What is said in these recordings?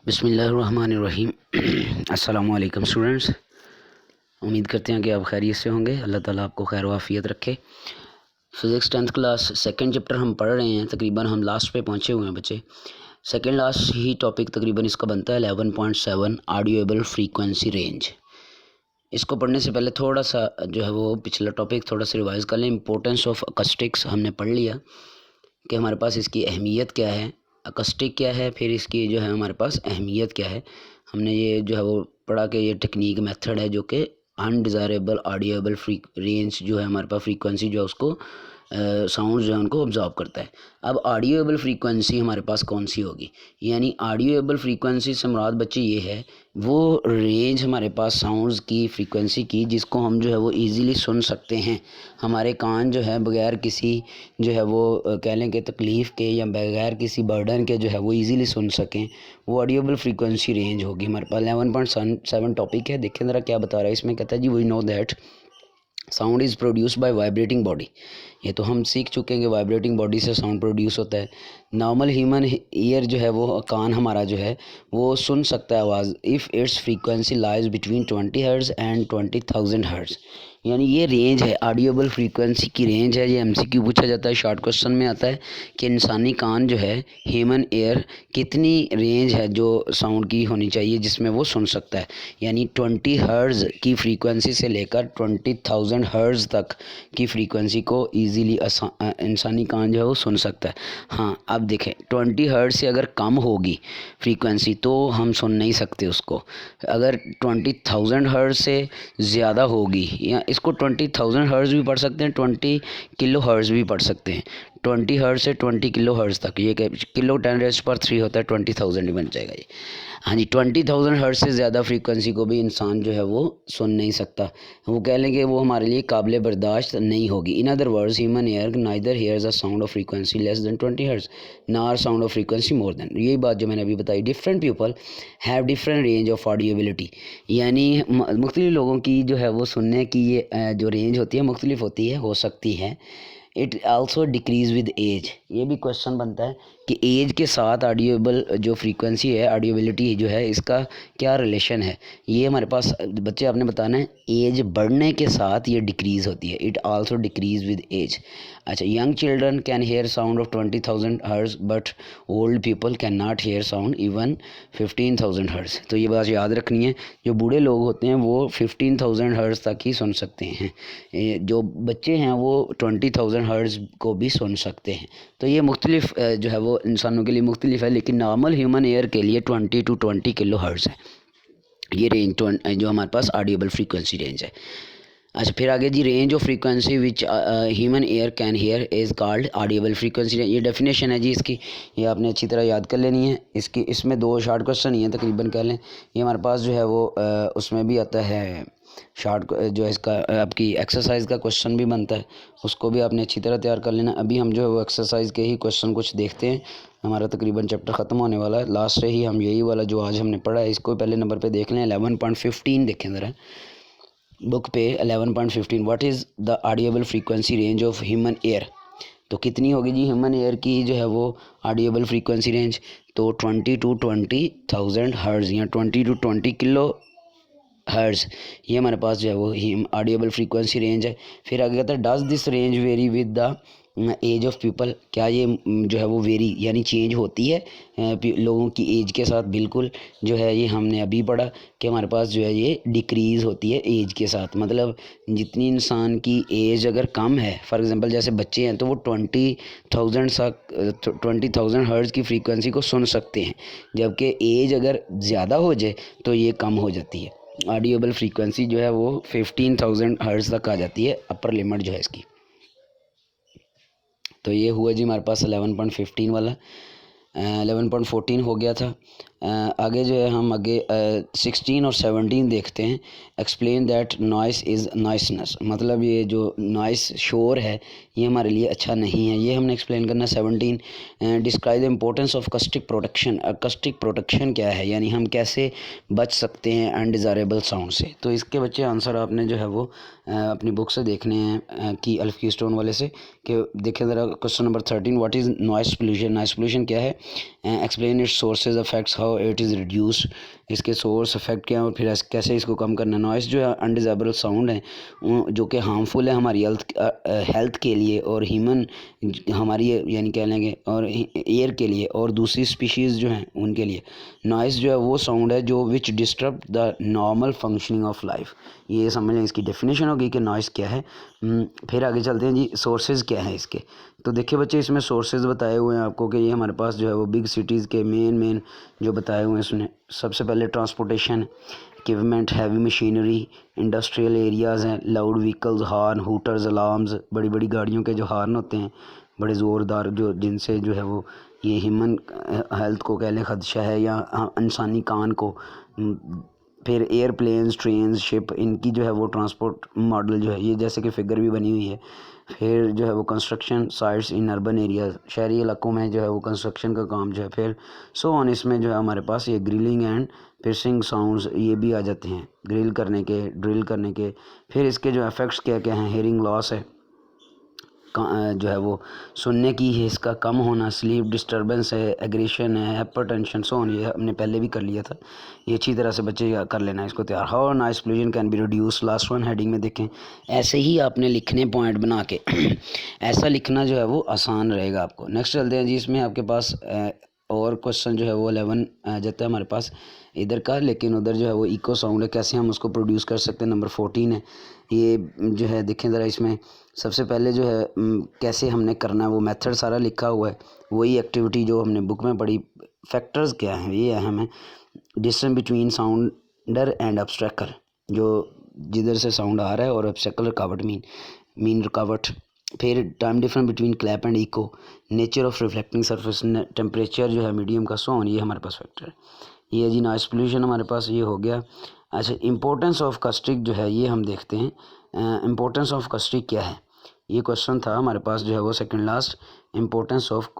बिस्मिल्लाहिर्रहमानिर्रहीम। अस्सलामु अलैकुम स्टूडेंट्स, उम्मीद करते हैं कि आप खैरियत से होंगे। अल्लाह ताला आपको खैर वाफ़ियत रखे। Physics 10th class second chapter हम पढ़ रहे हैं। तकरीबन हम लास्ट पे पहुँचे हुए हैं बच्चे। सेकंड लास्ट ही टॉपिक तकरीबन इसका बनता है 11.7 ऑडियोएबल फ्रीक्वेंसी रेंज। इसको पढ़ने से पहले थोड़ा सा जो है वो पिछला टॉपिक थोड़ा सा रिवाइज़ कर लें। इंपॉर्टेंस ऑफ अकस्टिक्स हमने पढ़ लिया कि हमारे पास इसकी अहमियत क्या है, अकस्टिक क्या है, फिर इसकी जो है हमारे पास अहमियत क्या है। हमने ये जो है वो पढ़ा कि ये टेक्निक मेथड है जो कि अनडिज़ायरेबल ऑडियोबल फ्री रेंज जो है हमारे पास फ्रीक्वेंसी जो है उसको साउंड जो है उनको ऑब्जॉर्व करता है। अब ऑडियोएबल फ्रीक्वेंसी हमारे पास कौन सी होगी, यानी ऑडियोएबल फ्रीक्वेंसी से मुराद बच्चे ये है वो रेंज हमारे पास साउंड्स की फ्रीक्वेंसी की जिसको हम जो है वो इजीली सुन सकते हैं। हमारे कान जो है बगैर किसी जो है वो कह लें कि तकलीफ़ के या बगैर किसी बर्डन के जो है वो इजीली सुन सकें, वो ऑडियोबल फ्रीक्वेंसी रेंज होगी हमारे पास। 11.7 टॉपिक है, देखें ज़रा क्या बता रहा है इसमें। कहता है जी we know that sound is produce by vibrating body. ये तो हम सीख चुके हैं कि वाइब्रेटिंग बॉडी से साउंड प्रोड्यूस होता है। नॉर्मल ह्यूमन ईयर जो है वो कान हमारा जो है वो सुन सकता है आवाज़ if it's frequency lies between 20 hertz and 20,000 hertz. यानी ये रेंज है, ऑडियोबल फ्रीक्वेंसी की रेंज है। ये एमसीक्यू पूछा जाता है, शॉर्ट क्वेश्चन में आता है कि इंसानी कान जो है ह्यूमन ईयर कितनी रेंज है जो साउंड की होनी चाहिए जिसमें वो सुन सकता है। यानी 20 हर्ट्ज़ की फ्रीक्वेंसी से लेकर 20,000 हर्ट्ज़ तक की फ्रीक्वेंसी को ईज़िली इंसानी कान जो है वो सुन सकता है। हाँ, अब देखें 20 हर्ट्ज़ से अगर कम होगी फ्रीक्वेंसी तो हम सुन नहीं सकते उसको। अगर 20,000 हर्ट्ज़ से ज़्यादा होगी, या इसको 20,000 हर्ट्ज़ भी पढ़ सकते हैं, 20 किलो हर्ट्ज़ भी पढ़ सकते हैं। 20 हर्ट्ज़ से 20 किलो हर्ट्ज़ तक, ये किलो 10⁻³ होता है, 20,000 ही बन जाएगा ये। हाँ जी, 20,000 हर्ट्ज़ से ज़्यादा फ्रीक्वेंसी को भी इंसान जो है वो सुन नहीं सकता। वो कह लेंगे वो हमारे लिए काबिल बर्दाश्त नहीं होगी। In other words human ear neither hears a sound of frequency less than 20 hertz nor sound of frequency more than. यही बात जो मैंने अभी बताई, different people have different range of audibility. यानी मुख्तलिफ लोगों की जो है वो सुनने की ये जो रेंज होती है मुख्तलिफ होती है, हो सकती है। It also decrease with age. ये भी क्वेश्चन बनता है कि एज के साथ ऑडियोबल जो फ्रीक्वेंसी है, ऑडियोबिलिटी जो है, इसका क्या रिलेशन है। ये हमारे पास बच्चे आपने बताना है, एज बढ़ने के साथ ये डिक्रीज़ होती है। It also decrease with age. अच्छा, young children can hear sound of 20,000 hertz but old people can not hear sound even 15,000 hertz. तो ये बात याद रखनी है, जो बूढ़े लोग होते हैं वो 15,000 हर्ट्ज़ तक ही सुन सकते हैं, जो बच्चे हैं वो 20,000 हर्ट्ज़ को भी सुन सकते हैं। तो ये मुख्तलिफ जो है वो इंसानों के लिए मुख्तलिफ है, लेकिन नॉर्मल ह्यूमन एयर के लिए 20 to 20 किलो हर्ट्ज़ है ये रेंज जो हमारे पास ऑडियोबल फ्रीक्वेंसी रेंज है। अच्छा, फिर आगे जी, range of frequency which human ear can hear is called audible frequency range. ये डेफिनेशन है जी इसकी, ये आपने अच्छी तरह याद कर लेनी है। इसकी इसमें 2 शॉर्ट क्वेश्चन ही हैं तकरीबन, कह लें। ये हमारे पास जो है वो उसमें भी आता है शॉर्ट जो है इसका आपकी एक्सरसाइज का क्वेश्चन भी बनता है, उसको भी आपने अच्छी तरह तैयार कर लेना। अभी हम जो है वो एक्सरसाइज के ही क्वेश्चन कुछ देखते हैं। हमारा तकरीबन चैप्टर ख़त्म होने वाला है, लास्ट से ही हम यही वाला जो आज हमने पढ़ा है इसको पहले नंबर पे देख लें। 11.15 देखें ज़रा बुक पे। 11.15 what is the audible frequency range of human air. तो कितनी होगी जी ह्यूमन एयर की जो है वो ऑडियोबल फ्रीक्वेंसी रेंज। तो 20 to 20,000 हर्ट्ज़ या 20 to 20 किलो हर्ट्ज़, ये हमारे पास जो है वो ऑडियोबल फ्रीक्वेंसी रेंज है। फिर आगे कहता है does this range vary with the age of people. क्या ये जो है वो वेरी यानी चेंज होती है लोगों की एज के साथ। बिल्कुल जो है ये हमने अभी पढ़ा कि हमारे पास जो है ये डिक्रीज़ होती है एज के साथ। मतलब जितनी इंसान की एज अगर कम है, फॉर एग्जांपल जैसे बच्चे हैं तो वो 20,000 हर्ट्ज़ की फ्रीक्वेंसी को सुन सकते हैं, जबकि एज अगर ज़्यादा हो जाए तो ये कम हो जाती है। ऑडियोबल फ्रीक्वेंसी जो है वो 15,000 हर्ट्ज़ तक आ जाती है, अपर लिमिट जो है इसकी। तो ये हुआ जी हमारे पास 11.15 वाला। 11.14 हो गया था। आगे जो है हम आगे 16 और 17 देखते हैं। Explain that noise is noisiness. मतलब ये जो नॉइस शोर है ये हमारे लिए अच्छा नहीं है, ये हमने एक्सप्लेन करना। 17 describe the importance of acoustic protection. Acoustic protection क्या है, यानी हम कैसे बच सकते हैं अनडिज़ायरेबल साउंड से। तो इसके बच्चे आंसर आपने जो है वो अपनी बुक से देखने हैं की अल्फ़ की स्टोन वाले से, कि देखें ज़रा question number 13 what is noise pollution. Noise pollution क्या है, explain it's sources effects how it is reduced, इसके सोर्स इफेक्ट क्या है और फिर कैसे इसको कम करना है। नॉइस जो है अनडिज़ायरेबल साउंड है जो कि हार्मफुल है हमारी हेल्थ के लिए और ह्यूमन हमारी यानी कह लेंगे और एयर के लिए और दूसरी स्पीशीज़ जो हैं उनके लिए। नॉइस जो है वो साउंड है जो which disturb the normal functioning of life. ये समझ लें इसकी डेफिनेशन होगी कि नॉइस क्या है। फिर आगे चलते हैं जी, सोर्सेज क्या है इसके। तो देखिए बच्चे इसमें सोर्सेज बताए हुए हैं आपको कि ये हमारे पास जो है वो बिग सिटीज़ के मेन जो बताए हुए हैं इसमें सबसे पहले transportation, equipment, heavy machinery, industrial areas हैं, loud vehicles, horn, hooters, alarms, बड़ी बड़ी गाड़ियों के जो हॉर्न होते हैं बड़े ज़ोरदार जो जिनसे जो है वो ये ह्यूमन हेल्थ को कह लें ख़दशा है या इंसानी कान को। फिर एयरप्लेन्स, ट्रेन्स, शिप, इनकी जो है वो ट्रांसपोर्ट मॉडल जो है ये जैसे कि फ़िगर भी बनी हुई है। फिर जो है वो construction sites in urban areas, शहरी इलाकों में जो है वो कंस्ट्रक्शन का काम जो है। फिर सो ऑन, इसमें जो है हमारे पास ये ग्रिलिंग एंड पिर्सिंग साउंड्स ये भी आ जाते हैं, ग्रिल करने के, ड्रिल करने के। फिर इसके जो इफ़ेक्ट्स क्या क्या हैं, हेयरिंग लॉस है, जो है वो सुनने की है इसका कम होना, स्लीप डिस्टर्बेंस है, एग्रेशन है, हाइपरटेंशन, सो ऑन, ये हमने पहले भी कर लिया था, ये अच्छी तरह से बच्चे कर लेना है इसको तैयार। How noise pollution can be reduce, last one heading में देखें। ऐसे ही आपने लिखने पॉइंट बना के ऐसा लिखना जो है वो आसान रहेगा आपको। नेक्स्ट चलते हैं जी, इसमें आपके पास और क्वेश्चन जो है वो 11 आ जाता है हमारे पास इधर का, लेकिन उधर जो है वो इको साउंड है, कैसे हम उसको प्रोड्यूस कर सकते हैं, नंबर 14 है ये जो है। देखें ज़रा इसमें सबसे पहले जो है कैसे हमने करना है वो मेथड सारा लिखा हुआ है, वही एक्टिविटी जो हमने बुक में पढ़ी। फैक्टर्स क्या हैं ये अहम है, डिस्टेंस बिटवीन साउंडर एंड ऑब्स्ट्रैकल, जो जिधर से साउंड आ रहा है और ऑब्स्ट्रैकल रुकावट मीन रुकावट। फिर time difference between clap and echo, nature of reflecting surface, temperature जो है मीडियम का, सो ऑन, ये हमारे पास फैक्टर है। ये है जी नॉइस पोल्यूशन हमारे पास ये हो गया। अच्छा, इम्पोर्टेंस ऑफ कस्टिक जो है ये हम देखते हैं। इम्पोर्टेंस ऑफ कस्टिक क्या है, ये क्वेश्चन था हमारे पास जो है वो second last. Importance of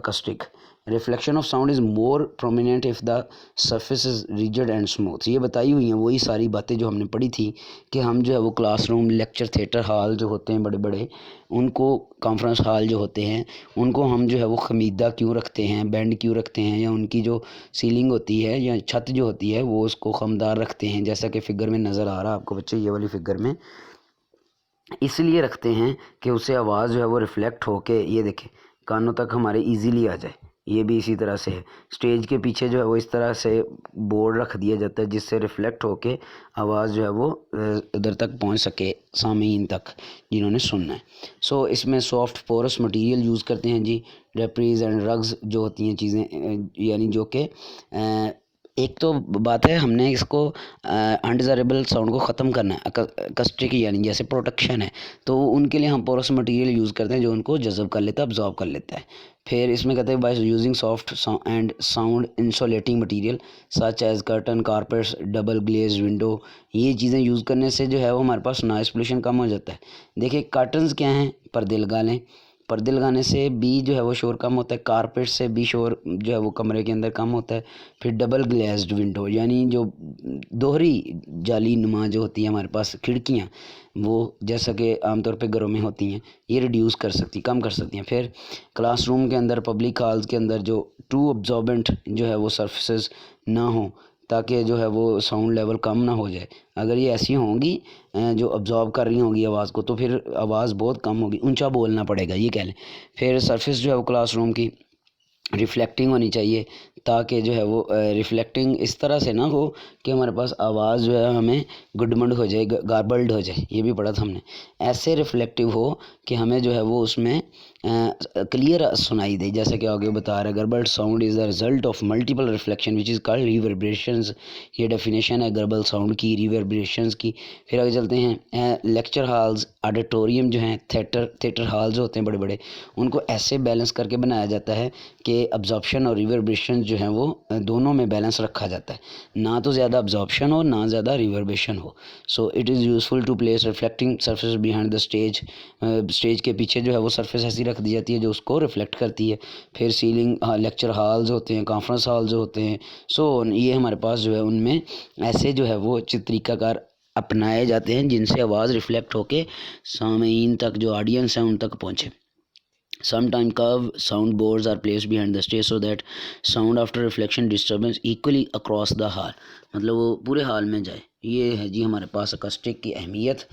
acoustic, reflection of sound is more prominent if the surface is rigid and smooth. ये बताई हुई हैं वही सारी बातें जो हमने पढ़ी थी कि हम जो है वो क्लासरूम, लेक्चर थिएटर हॉल जो होते हैं बड़े बड़े, उनको कॉन्फ्रेंस हॉल जो होते हैं उनको हम जो है वो खमीदा क्यों रखते हैं, बैंड क्यों रखते हैं, या उनकी जो सीलिंग होती है या छत जो होती है वो उसको खमदार रखते हैं, जैसा कि फ़िगर में नज़र आ रहा है आपको बच्चे, ये वाली फ़िगर में इसलिए रखते हैं कि उससे आवाज़ जो है वो रिफ़्लेक्ट होके ये देखें कानों तक हमारे इजीली आ जाए। ये भी इसी तरह से है, स्टेज के पीछे जो है वो इस तरह से बोर्ड रख दिया जाता है जिससे रिफ़्लेक्ट होके आवाज़ जो है वो उधर तक पहुंच सके, सामीन तक जिन्होंने सुनना है। सो इसमें सॉफ्ट पोरस मटेरियल यूज़ करते हैं जी, ड्रेपरीज एंड रग्स जो होती हैं चीज़ें, यानी जो कि एक तो बात है हमने इसको अनडिज़ायरेबल साउंड को ख़त्म करना है, कस्टिक यानी जैसे प्रोटेक्शन है, तो उनके लिए हम पोरस मटेरियल यूज़ करते हैं जो उनको जज़ब कर लेता है, अब्जॉर्ब कर लेता है। फिर इसमें कहते हैं by using soft and sound insulating material such as curtain, carpets, double glaze window, ये चीज़ें यूज़ करने से जो है वो हमारे पास नॉइस पोल्यूशन कम हो जाता है। देखिए कर्टन्स क्या हैं, पर्दे लगा लें, पर्दे लगाने से भी जो है वो शोर कम होता है, कारपेट से भी शोर जो है वो कमरे के अंदर कम होता है। फिर डबल ग्लेज्ड विंडो यानी जो दोहरी जाली नुमा जो होती है हमारे पास खिड़कियाँ, वो जैसा कि आमतौर पे घरों में होती हैं, ये रिड्यूस कर सकती, कम कर सकती हैं। फिर क्लासरूम के अंदर, पब्लिक हॉल्स के अंदर जो टू अब्जॉर्बेंट जो है वो सर्फेसेस ना हो, ताकि जो है वो साउंड लेवल कम ना हो जाए। अगर ये ऐसी होंगी जो अब्जॉर्ब कर रही होंगी आवाज़ को, तो फिर आवाज़ बहुत कम होगी, ऊंचा बोलना पड़ेगा ये कह लें। फिर सरफेस जो है वो क्लासरूम की रिफ्लेक्टिंग होनी चाहिए, ताकि जो है वो रिफ्लेक्टिंग इस तरह से ना हो कि हमारे पास आवाज़ जो है हमें गुडमंड हो जाए, गार्बल्ड हो जाए, ये भी पढ़ा था हमने। ऐसे रिफ्लेक्टिव हो कि हमें जो है वो उसमें क्लियर सुनाई दे, जैसे कि आगे बता रहा है, garbled sound is the result of multiple reflection which is called reverberations. ये डेफिनेशन है गर्बल साउंड की, रिवर्बरेशंस की। फिर आगे चलते हैं, लेक्चर हॉल्स, ऑडिटोरियम जो हैं, थिएटर हॉल्स होते हैं बड़े बड़े, उनको ऐसे बैलेंस करके बनाया जाता है कि अब्जॉर्प्शन और रिवर्बरेशन जो है वो दोनों में बैलेंस रखा जाता है, ना तो ज़्यादा अब्जॉर्प्शन हो ना ज़्यादा रिवर्बरेशन हो। So it is useful to place reflecting surface behind the stage, stage के पीछे जो है वो सरफेस ऐसी रख दी जाती है जो उसको रिफ्लेक्ट करती है। फिर सीलिंग, लेक्चर हॉल्स होते हैं, कॉन्फ्रेंस हॉल्स होते हैं, सो ये हमारे पास जो है उनमें ऐसे जो है वो तरीक़ाकार अपनाए जाते हैं जिनसे आवाज़ रिफ्लेक्ट होके सामीन तक, जो ऑडियंस है, उन तक पहुँचे। Sometime curve sound boards are placed behind the stage so that sound after reflection disturbance equally across the hall, मतलब वो पूरे हॉल में जाए। ये है जी हमारे पास अकॉस्टिक की अहमियत।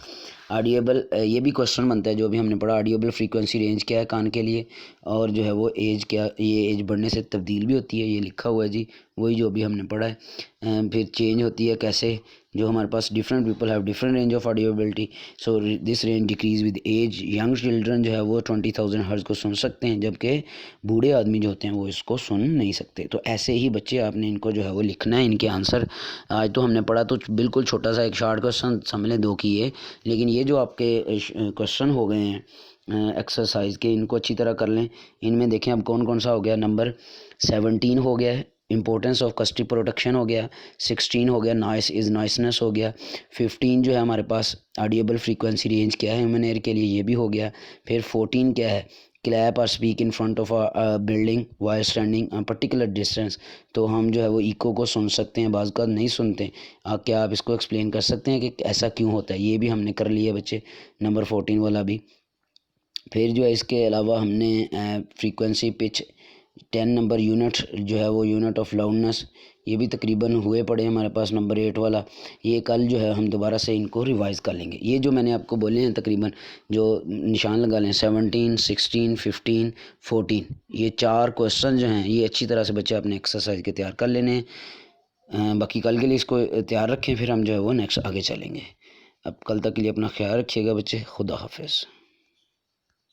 ऑडिएबल, ये भी क्वेश्चन बनता है जो भी हमने पढ़ा, ऑडिएबल फ्रीक्वेंसी रेंज क्या है कान के लिए, और जो है वो एज क्या, ये एज बढ़ने से तब्दील भी होती है, ये लिखा हुआ है जी, वही जो भी हमने पढ़ा है। फिर चेंज होती है कैसे, जो हमारे पास different people have different range of audibility, so this range decrease with age. Young children जो है वो 20,000 हर्ट्ज को सुन सकते हैं, जबकि बूढ़े आदमी जो होते हैं वो इसको सुन नहीं सकते। तो ऐसे ही बच्चे आपने इनको जो है वो लिखना है, इनके आंसर। आज तो हमने पढ़ा तो बिल्कुल छोटा सा एक शॉर्ट क्वेश्चन समझ लें 2 की ये, लेकिन ये जो आपके क्वेश्चन हो गए हैं एक्सरसाइज के, इनको अच्छी तरह कर लें। इनमें देखें अब कौन कौन सा हो गया। नंबर 17 हो गया है, इंपॉर्टेंस ऑफ कस्टिक प्रोटेक्शन हो गया। 16 हो गया, नॉइस इज़ नॉइसनेस हो गया। 15 जो है हमारे पास ऑडिएबल फ्रीक्वेंसी रेंज क्या है ह्यूमन एयर के लिए, ये भी हो गया। फिर 14 क्या है, क्लैप और speak in front of a building while standing particular distance. तो हम जो है वो इको को सुन सकते हैं, बाज़ का नहीं सुनते। क्या आप इसको एक्सप्लेन कर सकते हैं कि ऐसा क्यों होता है, ये भी हमने कर लिया बच्चे, नंबर 14 वाला भी। फिर जो है इसके अलावा हमने फ्रीक्वेंसी पिच 10 नंबर यूनिट जो है वो यूनिट ऑफ लाउडनेस, ये भी तकरीबन हुए पड़े हमारे पास, नंबर 8 वाला। ये कल जो है हम दोबारा से इनको रिवाइज़ कर लेंगे। ये जो मैंने आपको बोले हैं तकरीबन जो निशान लगा लें, 17, 16, 15, 14, ये 4 क्वेश्चन जो हैं ये अच्छी तरह से बच्चे अपने एक्सरसाइज के तैयार कर लेने हैं। बाकी कल के लिए इसको तैयार रखें, फिर हम जो है वो नेक्स्ट आगे चलेंगे। अब कल तक के लिए अपना ख्याल रखिएगा बच्चे। खुदा हाफिज़।